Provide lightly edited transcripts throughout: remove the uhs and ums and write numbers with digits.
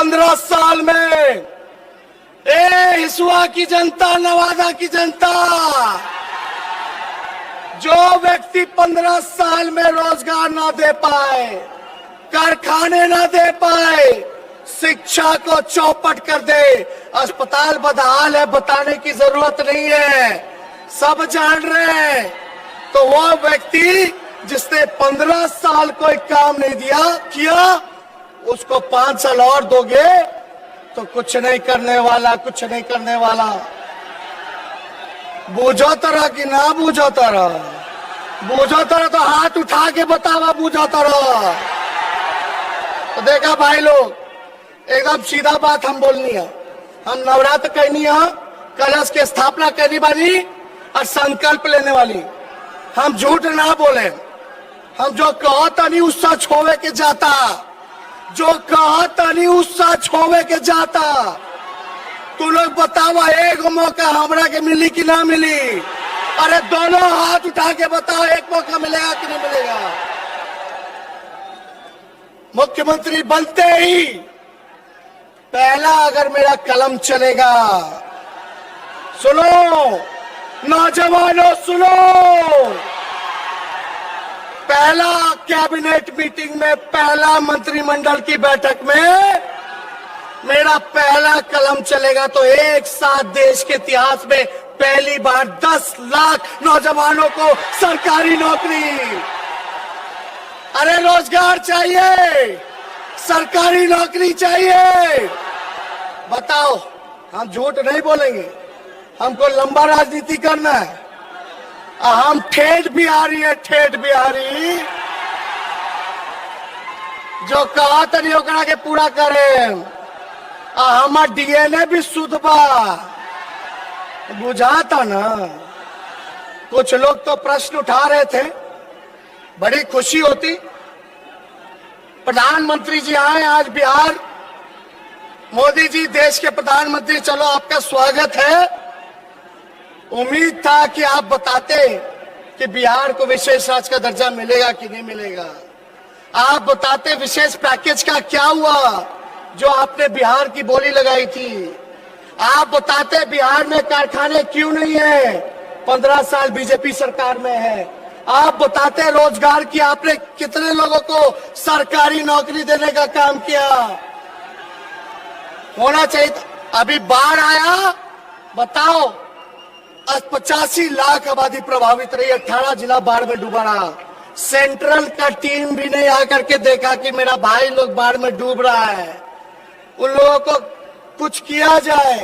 15 साल में, हिसुआ की जनता, नवादा की जनता, जो व्यक्ति 15 साल में रोजगार ना दे पाए, कारखाने ना दे पाए, शिक्षा को चौपट कर दे, अस्पताल बदहाल है, बताने की जरूरत नहीं है, सब जान रहे हैं। तो वो व्यक्ति जिसने 15 साल कोई काम नहीं किया, उसको 5 साल और दोगे तो कुछ नहीं करने वाला, कुछ नहीं करने वाला। बूझो तरह की ना बूझो तरह, बूझो तरह तो हाथ उठा के बतावा बूझो तरह। तो देखा भाई लोग, एकदम सीधा बात हम बोलनी है। हम नवरात्र करनी है, कलश की स्थापना करनी वाली और संकल्प लेने वाली। हम झूठ ना बोले, हम जो कहो तनी उससे छोवे के जाता, जो कहो तनी उससे छोवे के जाता। तू लोग बतावा, एक मौका हमरा के मिली कि ना मिली? अरे दोनों हाथ उठा के बताओ, एक मौका मिलेगा कि नहीं मिलेगा? मुख्यमंत्री बनते ही पहला अगर मेरा कलम चलेगा, सुनो नौजवानों सुनो, पहला कैबिनेट मीटिंग में, पहला मंत्रिमंडल की बैठक में मेरा पहला कलम चलेगा तो एक साथ देश के इतिहास में पहली बार 10 लाख नौजवानों को सरकारी नौकरी। अरे रोजगार चाहिए, सरकारी नौकरी चाहिए। बताओ, हम झूठ नहीं बोलेंगे, हमको लंबा राजनीति करना है। हम ठेठ बिहारी है, ठेठ बिहारी, जो कहा तनी ओकरा के पूरा करे। हमार डीएनए भी शुद्ध बा, बुझाता ना। कुछ लोग तो प्रश्न उठा रहे थे, बड़ी खुशी होती प्रधानमंत्री जी आए आज बिहार। मोदी जी देश के प्रधानमंत्री, चलो आपका स्वागत है। उम्मीद था कि आप बताते कि बिहार को विशेष राज्य का दर्जा मिलेगा कि नहीं मिलेगा। आप बताते विशेष पैकेज का क्या हुआ जो आपने बिहार की बोली लगाई थी। आप बताते बिहार में कारखाने क्यों नहीं है, 15 साल बीजेपी सरकार में है। आप बताते रोजगार की आपने कितने लोगों को सरकारी नौकरी देने का काम किया। होना चाहिए था। अभी बाढ़ आया, बताओ 85 लाख आबादी प्रभावित रही, 18 जिला बाढ़ में डूबा रहा। सेंट्रल का टीम भी नहीं आकर के देखा कि मेरा भाई लोग बाढ़ में डूब रहा है, उन लोगों को कुछ किया जाए,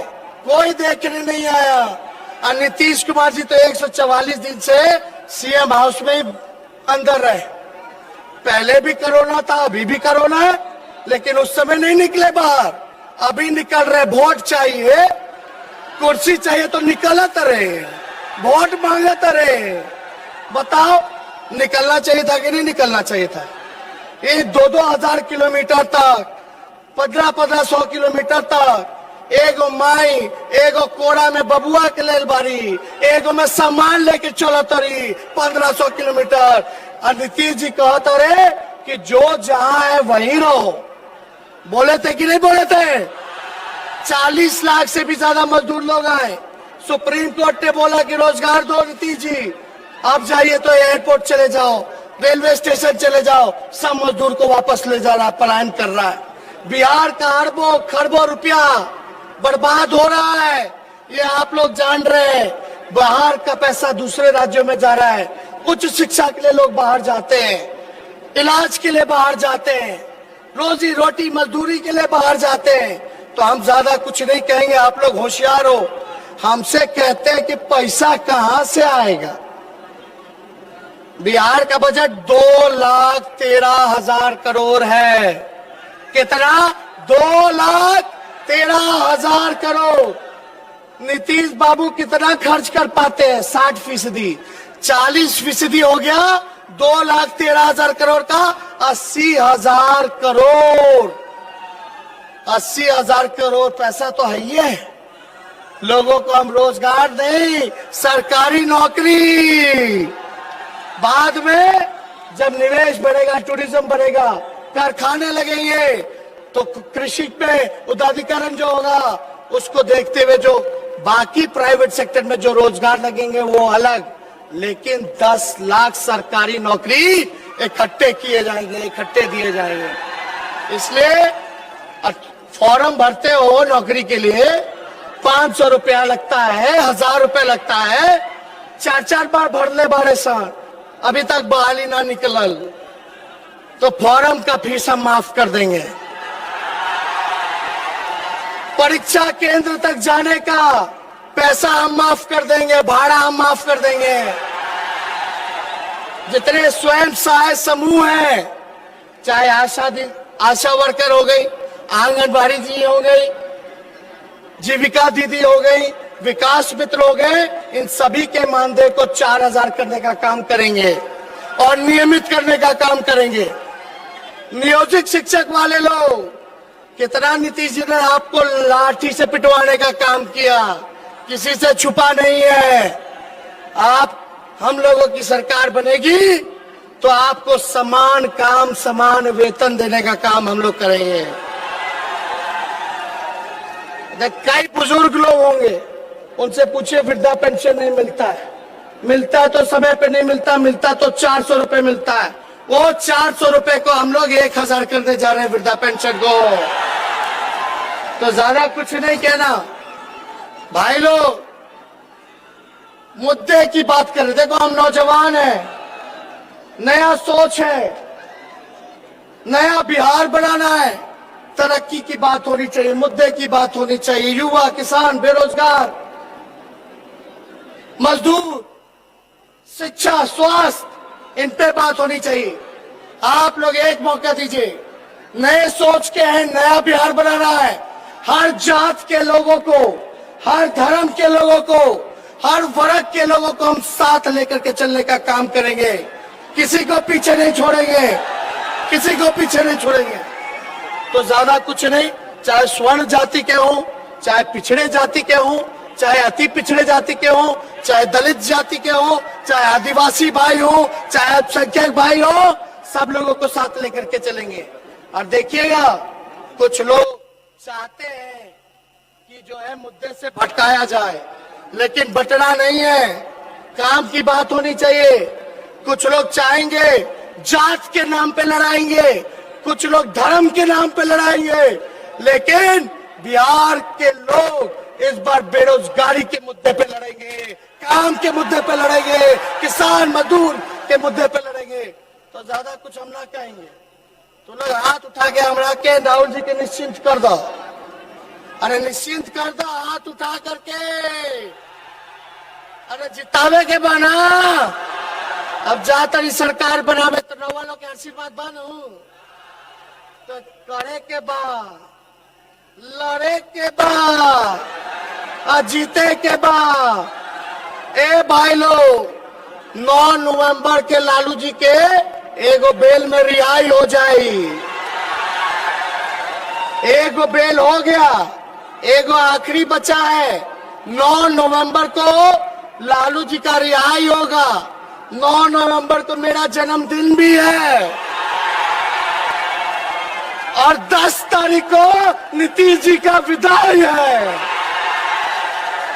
कोई देखने नहीं आया। और नीतीश कुमार जी तो 144 दिन से सीएम हाउस में अंदर रहे। पहले भी कोरोना था, अभी भी कोरोना है, लेकिन उस समय नहीं निकले बाहर। अभी निकल रहे। वोट चाहिए, कुर्सी चाहिए तो निकलत रहे, वोट मांगत रहे। बताओ, निकलना चाहिए था कि नहीं निकलना चाहिए था? ये 2-2 हजार किलोमीटर तक, 1500 किलोमीटर तक, एगो माई एगो कोड़ा में बबुआ के लेल बारी, एगो में सामान लेके चलत रही 1500 किलोमीटर। और नीतीश जी कहते रहे कि जो जहां है वहीं रहो। बोले थे कि नहीं बोले थे? 40 लाख से भी ज्यादा मजदूर लोग आए। सुप्रीम कोर्ट ने बोला कि रोजगार दो नीतीश जी, आप जाइए तो एयरपोर्ट चले जाओ, रेलवे स्टेशन चले जाओ, सब मजदूर को वापस ले जा रहा, पलायन कर रहा है। बिहार का अरबों खरबों रुपया बर्बाद हो रहा है, ये आप लोग जान रहे हैं। बाहर का पैसा दूसरे राज्यों में जा रहा है। उच्च शिक्षा के लिए लोग बाहर जाते हैं, इलाज के लिए बाहर जाते हैं, रोजी रोटी मजदूरी के लिए बाहर जाते हैं। तो हम ज्यादा कुछ नहीं कहेंगे, आप लोग होशियार हो। हमसे कहते हैं कि पैसा कहां से आएगा। बिहार का बजट 2,13,000 करोड़ है। कितना? 2,13,000 करोड़। नीतीश बाबू कितना खर्च कर पाते हैं? 60%। 40% हो गया 2,13,000 करोड़ का 80,000 करोड़। 80,000 करोड़ पैसा तो है ही है। लोगों को हम रोजगार दें, सरकारी नौकरी। बाद में जब निवेश बढ़ेगा, टूरिज्म बढ़ेगा, कारखाने लगेंगे, तो कृषि पे उदारीकरण जो होगा उसको देखते हुए जो बाकी प्राइवेट सेक्टर में जो रोजगार लगेंगे वो अलग, लेकिन 10 लाख सरकारी नौकरी इकट्ठे किए जाएंगे, इकट्ठे दिए जाएंगे। इसलिए फॉर्म भरते हो नौकरी के लिए 500 रुपया लगता है, 1000 रुपया लगता है, 4 बार भर ले बारे साल, अभी तक बहाली ना निकलल, तो फॉर्म का फीस हम माफ कर देंगे। परीक्षा केंद्र तक जाने का पैसा हम माफ कर देंगे, भाड़ा हम माफ कर देंगे। जितने स्वयं सहायक समूह हैं, चाहे आशा वर्कर हो गई, आंगनबाड़ी जी हो गई, जीविका दीदी हो गई, विकास मित्र हो गए, इन सभी के मानदेय को 4000 करने का काम करेंगे और नियमित करने का काम करेंगे। नियोजित शिक्षक वाले लोग, कितना नीतीश जी ने आपको लाठी से पिटवाने का काम किया, किसी से छुपा नहीं है। आप हम लोगों की सरकार बनेगी तो आपको समान काम समान वेतन देने का काम हम लोग करेंगे। कई बुजुर्ग लोग होंगे, उनसे पूछिए वृद्धा पेंशन नहीं मिलता है, मिलता है तो समय पे नहीं मिलता, मिलता तो 400 रुपए मिलता है। वो 400 रुपए को हम लोग 1000 करने जा रहे हैं वृद्धा पेंशन को। तो ज्यादा कुछ नहीं कहना भाई लोग, मुद्दे की बात करें। देखो हम नौजवान हैं, नया सोच है, नया बिहार बनाना है, तरक्की की बात होनी चाहिए, मुद्दे की बात होनी चाहिए। युवा, किसान, बेरोजगार, मजदूर, शिक्षा, स्वास्थ्य, इन पे बात होनी चाहिए। आप लोग एक मौका दीजिए, नए सोच के हैं, नया बिहार बनाना है। हर जात के लोगों को, हर धर्म के लोगों को, हर वर्ग के लोगों को हम साथ लेकर के चलने का काम करेंगे। किसी को पीछे नहीं छोड़ेंगे, किसी को पीछे नहीं छोड़ेंगे। तो ज्यादा कुछ नहीं, चाहे स्वर्ण जाति के हो, चाहे पिछड़े जाति के हो, चाहे अति पिछड़े जाति के हो, चाहे दलित जाति के हो, चाहे आदिवासी भाई हो, चाहे अल्पसंख्यक भाई हो, सब लोगों को साथ लेकर के चलेंगे। और देखिएगा, कुछ लोग चाहते हैं कि जो है मुद्दे से भटकाया जाए, लेकिन बटना नहीं है, काम की बात होनी चाहिए। कुछ लोग चाहेंगे जात के नाम पे लड़ाएंगे, कुछ लोग धर्म के नाम पे लड़ाएंगे, लेकिन बिहार के लोग इस बार बेरोजगारी के मुद्दे पे लड़ेंगे, काम के मुद्दे पे लड़ेंगे, किसान मजदूर के मुद्दे पे लड़ेंगे। तो ज्यादा कुछ हम ना कहेंगे। तो लोग हाथ उठा के हमरा के राहुल जी के निश्चिंत कर दो, अरे निश्चिंत कर दो हाथ उठा करके। अरे जितावे के बना, अब जाता सरकार बनावे तो रउआ लोग के आशीर्वाद बनू, तो करे के बाद, लड़े के बाद, जीते के बाद। ए भाई लोग, 9 नवंबर के लालू जी के एगो बेल में रिहाई हो जाई, एगो बेल हो गया, एगो आखिरी बचा है। 9 नवंबर को लालू जी का रिहाई होगा। 9 नवंबर को मेरा जन्मदिन भी है और 10 तारीख को नीतीश जी का विदाई है।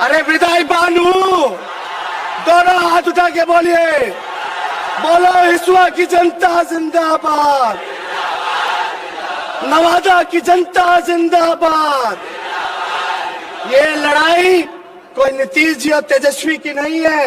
अरे विदाई बानू, दोनों हाथ उठा के बोलिए, बोलो हिसुआ की जनता जिंदाबाद, नवादा की जनता जिंदाबाद। ये लड़ाई कोई नीतीश जी और तेजस्वी की नहीं है,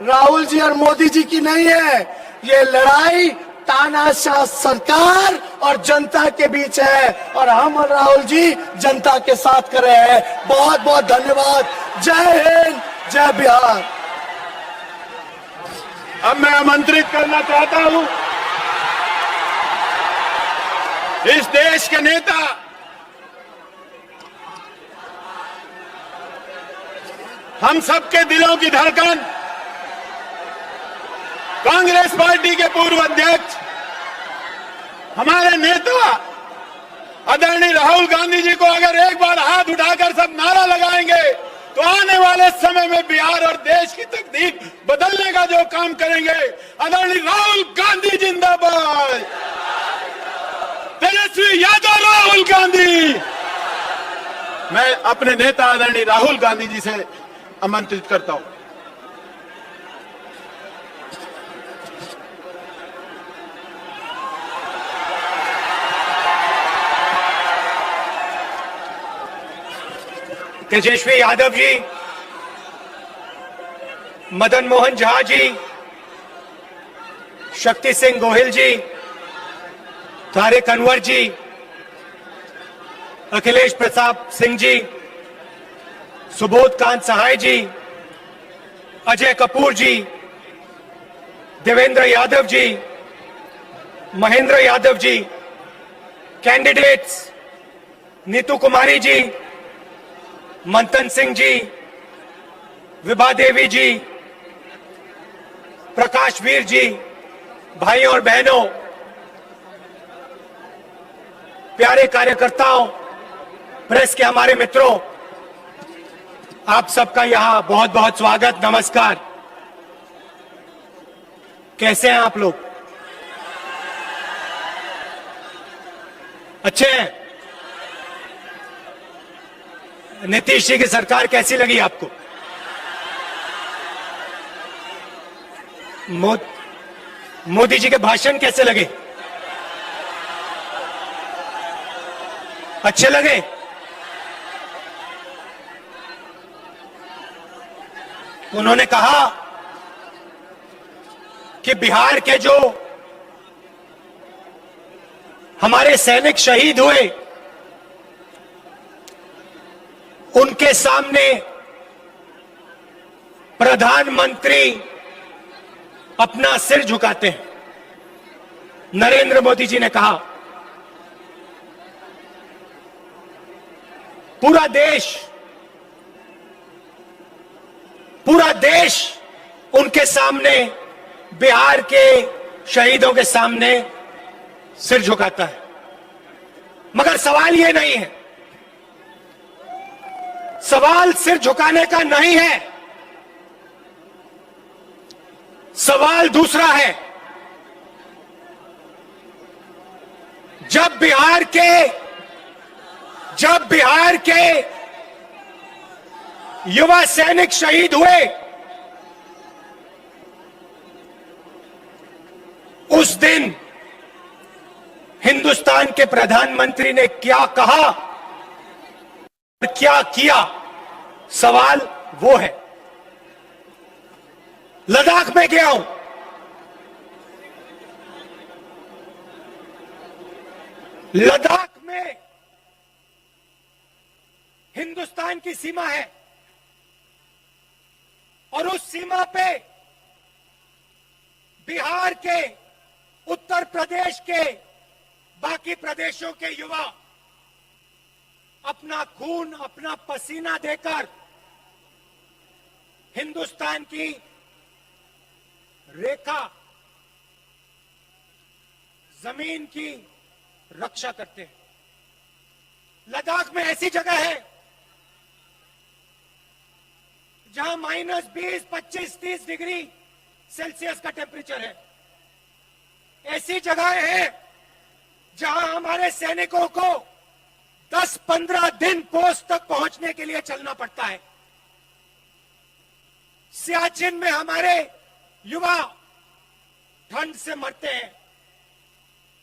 राहुल जी और मोदी जी की नहीं है, ये लड़ाई तानाशाह सरकार और जनता के बीच है, और हम और राहुल जी जनता के साथ कर रहे हैं। बहुत बहुत धन्यवाद। जय हिंद, जय बिहार। अब मैं आमंत्रित करना चाहता हूं इस देश के नेता, हम सबके दिलों की धड़कन, कांग्रेस पार्टी के पूर्व अध्यक्ष, हमारे नेता आदरणीय राहुल गांधी जी को अगर एक बार हाथ उठाकर सब नारा लगाएंगे तो आने वाले समय में बिहार और देश की तकदीर बदलने का जो काम करेंगे। आदरणीय राहुल गांधी जिंदाबाद, तेजस्वी यादव राहुल गांधी। मैं अपने नेता आदरणीय राहुल गांधी जी से आमंत्रित करता हूं। तेजस्वी यादव जी, मदन मोहन झा जी, शक्ति सिंह गोहिल जी, तारिक अनवर जी, अखिलेश प्रताप सिंह जी, सुबोध कांत सहाय जी, अजय कपूर जी, देवेंद्र यादव जी, महेंद्र यादव जी, कैंडिडेट्स नीतू कुमारी जी, मंथन सिंह जी, विभा देवी जी, प्रकाश वीर जी, भाइयों और बहनों, प्यारे कार्यकर्ताओं, प्रेस के हमारे मित्रों, आप सबका यहां बहुत बहुत स्वागत, नमस्कार। कैसे हैं आप लोग? अच्छे हैं? नीतीश जी की सरकार कैसी लगी आपको? मोदी जी के भाषण कैसे लगे? अच्छे लगे? उन्होंने कहा कि बिहार के जो हमारे सैनिक शहीद हुए, उनके सामने प्रधानमंत्री अपना सिर झुकाते हैं। नरेंद्र मोदी जी ने कहा पूरा देश उनके सामने, बिहार के शहीदों के सामने सिर झुकाता है। मगर सवाल यह नहीं है, सवाल सिर झुकाने का नहीं है, सवाल दूसरा है। जब बिहार के युवा सैनिक शहीद हुए, उस दिन हिंदुस्तान के प्रधानमंत्री ने क्या कहा, क्या किया, सवाल वो है। लद्दाख में गया हूं, लद्दाख में हिंदुस्तान की सीमा है और उस सीमा पे बिहार के, उत्तर प्रदेश के, बाकी प्रदेशों के युवा अपना खून, अपना पसीना देकर हिंदुस्तान की रेखा, जमीन की रक्षा करते हैं। लद्दाख में ऐसी जगह है जहां -20, 25, 30 डिग्री सेल्सियस का टेम्परेचर है। ऐसी जगह है जहां हमारे सैनिकों को 10-15 दिन पोस्ट तक पहुंचने के लिए चलना पड़ता है। सियाचिन में हमारे युवा ठंड से मरते हैं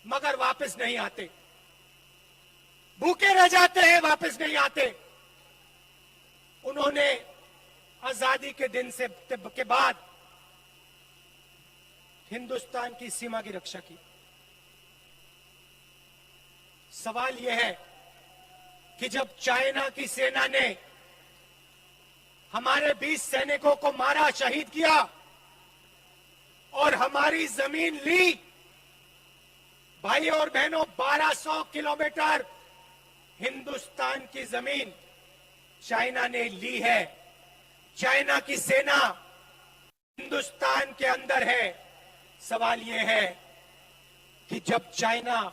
मगर वापस नहीं आते, भूखे रह जाते हैं, वापस नहीं आते। उन्होंने आजादी के दिन से के बाद हिंदुस्तान की सीमा की रक्षा की। सवाल यह है कि जब चाइना की सेना ने हमारे 20 सैनिकों को मारा, शहीद किया और हमारी जमीन ली, भाइयों और बहनों, 1200 किलोमीटर हिंदुस्तान की जमीन चाइना ने ली है। चाइना की सेना हिंदुस्तान के अंदर है। सवाल यह है कि जब चाइना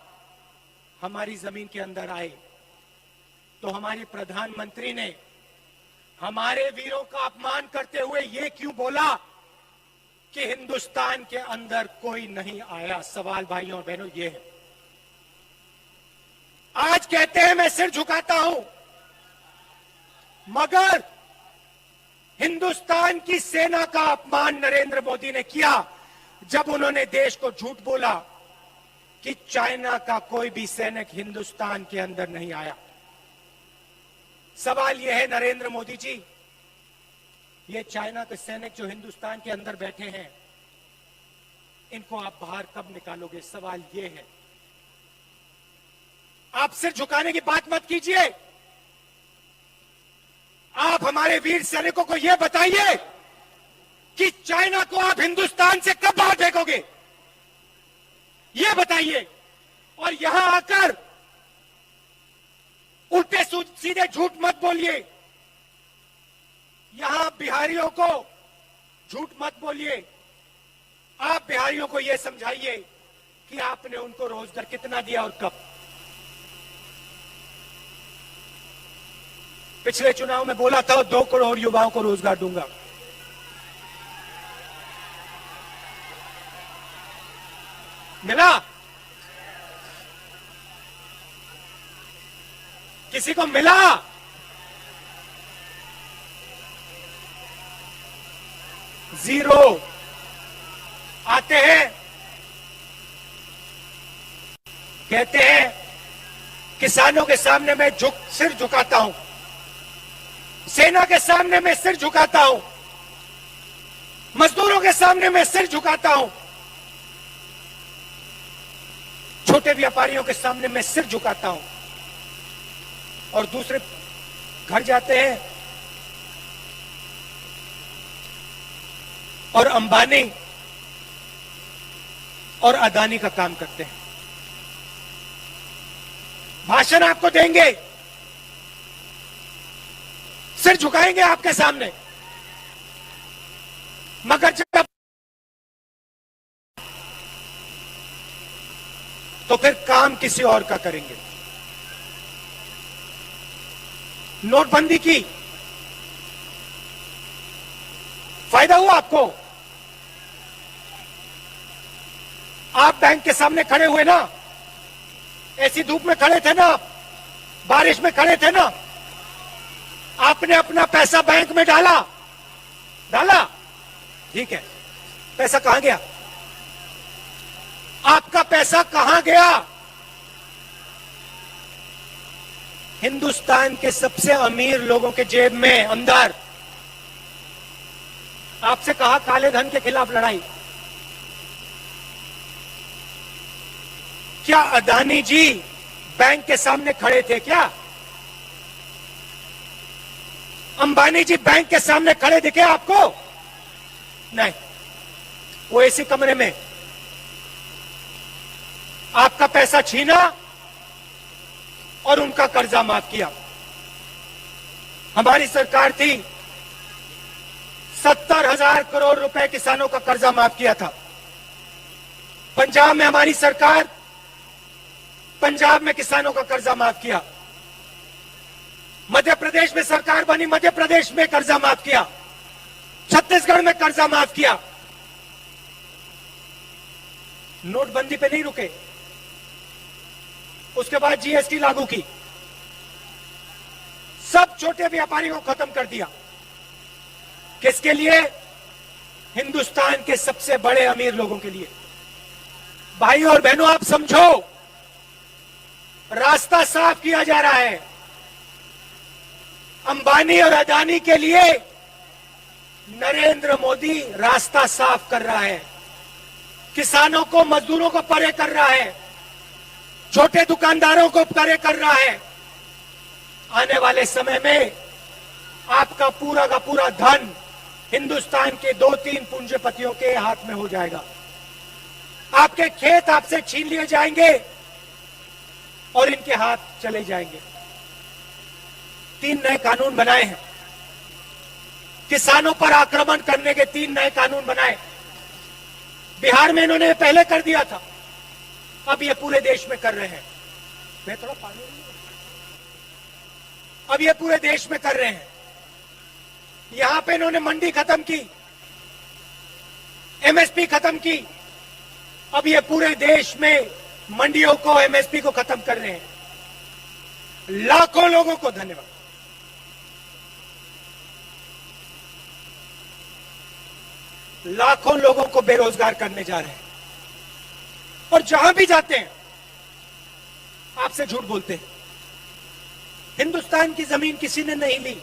हमारी जमीन के अंदर आए तो हमारे प्रधानमंत्री ने हमारे वीरों का अपमान करते हुए यह क्यों बोला कि हिंदुस्तान के अंदर कोई नहीं आया? सवाल भाइयों और बहनों ये है। आज कहते हैं मैं सिर झुकाता हूं, मगर हिंदुस्तान की सेना का अपमान नरेंद्र मोदी ने किया जब उन्होंने देश को झूठ बोला कि चाइना का कोई भी सैनिक हिंदुस्तान के अंदर नहीं आया। सवाल यह है नरेंद्र मोदी जी, ये चाइना के सैनिक जो हिंदुस्तान के अंदर बैठे हैं, इनको आप बाहर कब निकालोगे? सवाल यह है। आप सिर झुकाने की बात मत कीजिए, आप हमारे वीर सैनिकों को यह बताइए कि चाइना को आप हिंदुस्तान से कब बाहर फेंकोगे, यह बताइए। और यहां आकर उल्टे सीधे झूठ मत बोलिए, यहां बिहारियों को झूठ मत बोलिए। आप बिहारियों को यह समझाइए कि आपने उनको रोजगार कितना दिया और कब। पिछले चुनाव में बोला था 2 करोड़ युवाओं को रोजगार दूंगा, मिला? किसी को मिला? जीरो। आते हैं, कहते हैं किसानों के सामने मैं सिर झुकाता हूं, सेना के सामने मैं सिर झुकाता हूं, मजदूरों के सामने मैं सिर झुकाता हूं, छोटे व्यापारियों के सामने मैं सिर झुकाता हूं। और दूसरे घर जाते हैं और अंबानी और अदानी का काम करते हैं, भाषण आपको देंगे, सिर झुकाएंगे आपके सामने, मगर जब तो फिर काम किसी और का करेंगे। नोटबंदी की फायदा हुआ आपको? आप बैंक के सामने खड़े हुए ना, ऐसी धूप में खड़े थे ना, बारिश में खड़े थे ना, आपने अपना पैसा बैंक में डाला, ठीक है, पैसा कहां गया? आपका पैसा कहां गया? हिंदुस्तान के सबसे अमीर लोगों के जेब में अंदर। आपसे कहा काले धन के खिलाफ लड़ाई, क्या अदानी जी बैंक के सामने खड़े थे क्या? अंबानी जी बैंक के सामने खड़े दिखे आपको? नहीं, वो इसी कमरे में आपका पैसा छीना और उनका कर्जा माफ किया। हमारी सरकार थी, 70,000 करोड़ रुपए किसानों का कर्जा माफ किया था। पंजाब में हमारी सरकार, पंजाब में किसानों का कर्जा माफ किया। मध्य प्रदेश में सरकार बनी, मध्य प्रदेश में कर्जा माफ किया। छत्तीसगढ़ में कर्जा माफ किया। नोटबंदी पे नहीं रुके, उसके बाद जीएसटी लागू की, सब छोटे व्यापारियों को खत्म कर दिया। किसके लिए? हिंदुस्तान के सबसे बड़े अमीर लोगों के लिए। भाई और बहनों, आप समझो, रास्ता साफ किया जा रहा है। अंबानी और अदानी के लिए नरेंद्र मोदी रास्ता साफ कर रहा है, किसानों को, मजदूरों को परे कर रहा है, छोटे दुकानदारों को परे कर रहा है। आने वाले समय में आपका पूरा का पूरा धन हिंदुस्तान के 2-3 पूंजीपतियों के हाथ में हो जाएगा। आपके खेत आपसे छीन लिए जाएंगे और इनके हाथ चले जाएंगे। 3 नए कानून बनाए हैं, किसानों पर आक्रमण करने के 3 नए कानून बनाए। बिहार में इन्होंने पहले कर दिया था, अब ये पूरे देश में कर रहे हैं। मैं थोड़ा पानी, अब ये पूरे देश में कर रहे हैं। यहां पे इन्होंने मंडी खत्म की, एमएसपी खत्म की, अब ये पूरे देश में मंडियों को, एमएसपी को खत्म कर रहे हैं। लाखों लोगों को धन्यवाद। लाखों लोगों को बेरोजगार करने जा रहे हैं और जहां भी जाते हैं आपसे झूठ बोलते हैं। हिंदुस्तान की जमीन किसी ने नहीं ली।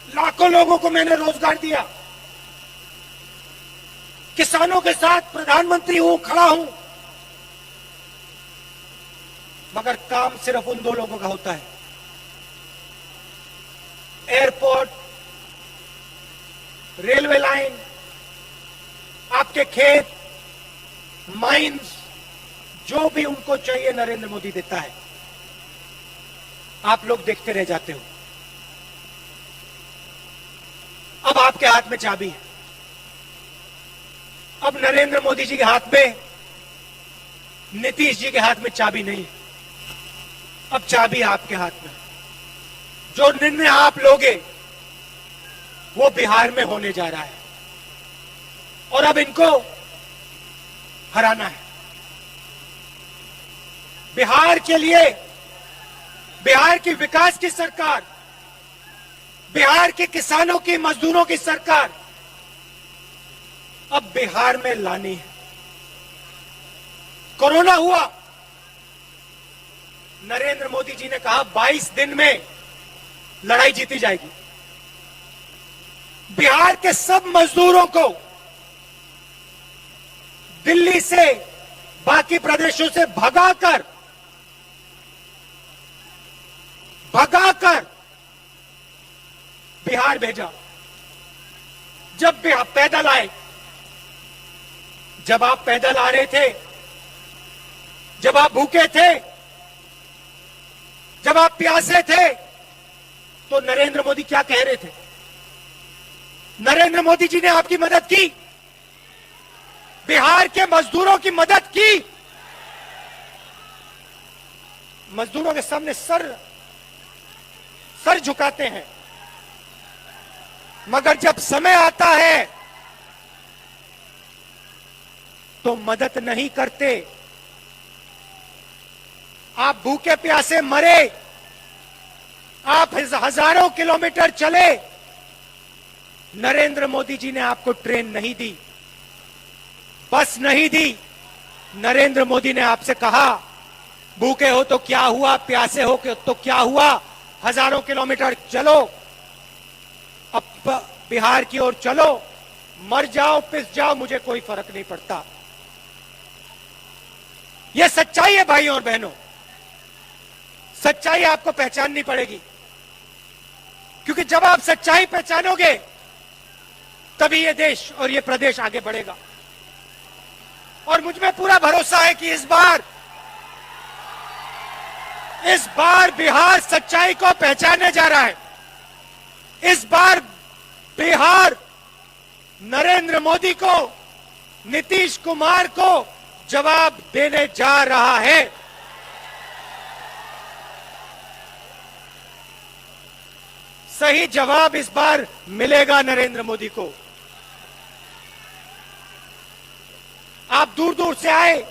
लाखों लोगों को मैंने रोजगार दिया। किसानों के साथ प्रधानमंत्री हूं, खड़ा हूं, मगर काम सिर्फ उन दो लोगों का होता है। एयरपोर्ट, रेलवे लाइन, आपके खेत, माइंस, जो भी उनको चाहिए नरेंद्र मोदी देता है। आप लोग देखते रह जाते हो। अब आपके हाथ में चाबी है। अब नरेंद्र मोदी जी के हाथ में, नीतीश जी के हाथ में चाबी नहीं है। अब चाबी आपके हाथ में। जो निर्णय आप लोगे वो बिहार में होने जा रहा है और अब इनको हराना है। बिहार के लिए, बिहार की विकास की सरकार, बिहार के किसानों की, मजदूरों की सरकार अब बिहार में लानी है। कोरोना हुआ, नरेंद्र मोदी जी ने कहा 22 दिन में लड़ाई जीती जाएगी। बिहार के सब मजदूरों को दिल्ली से, बाकी प्रदेशों से भगाकर बिहार भेजा। जब बिहार पैदल आए, जब आप पैदल आ रहे थे, जब आप भूखे थे, जब आप प्यासे थे, तो नरेंद्र मोदी क्या कह रहे थे? नरेंद्र मोदी जी ने आपकी मदद की, बिहार के मजदूरों की मदद की। मजदूरों के सामने सर झुकाते हैं, मगर जब समय आता है तो मदद नहीं करते। आप भूखे प्यासे मरे, आप हजारों किलोमीटर चले, नरेंद्र मोदी जी ने आपको ट्रेन नहीं दी, बस नहीं दी। नरेंद्र मोदी ने आपसे कहा भूखे हो तो क्या हुआ, प्यासे हो तो क्या हुआ, हजारों किलोमीटर चलो, अब बिहार की ओर चलो, मर जाओ, पिस जाओ, मुझे कोई फर्क नहीं पड़ता। यह सच्चाई है भाइयों और बहनों। सच्चाई आपको पहचाननी पड़ेगी, क्योंकि जब आप सच्चाई पहचानोगे तभी ये देश और ये प्रदेश आगे बढ़ेगा। और मुझ में पूरा भरोसा है कि इस बार बिहार सच्चाई को पहचानने जा रहा है। इस बार बिहार नरेंद्र मोदी को, नीतीश कुमार को जवाब देने जा रहा है। सही जवाब इस बार मिलेगा नरेंद्र मोदी को। आप दूर दूर से आए,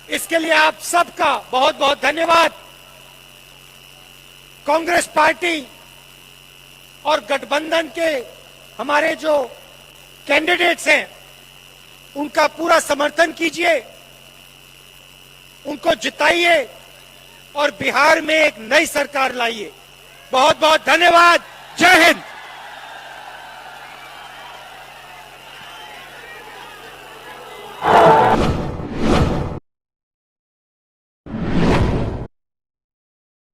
इसके लिए आप सबका बहुत बहुत धन्यवाद। कांग्रेस पार्टी और गठबंधन के हमारे जो कैंडिडेट्स हैं, उनका पूरा समर्थन कीजिए, उनको जिताइए और बिहार में एक नई सरकार लाइए। बहुत बहुत धन्यवाद। जय हिंद।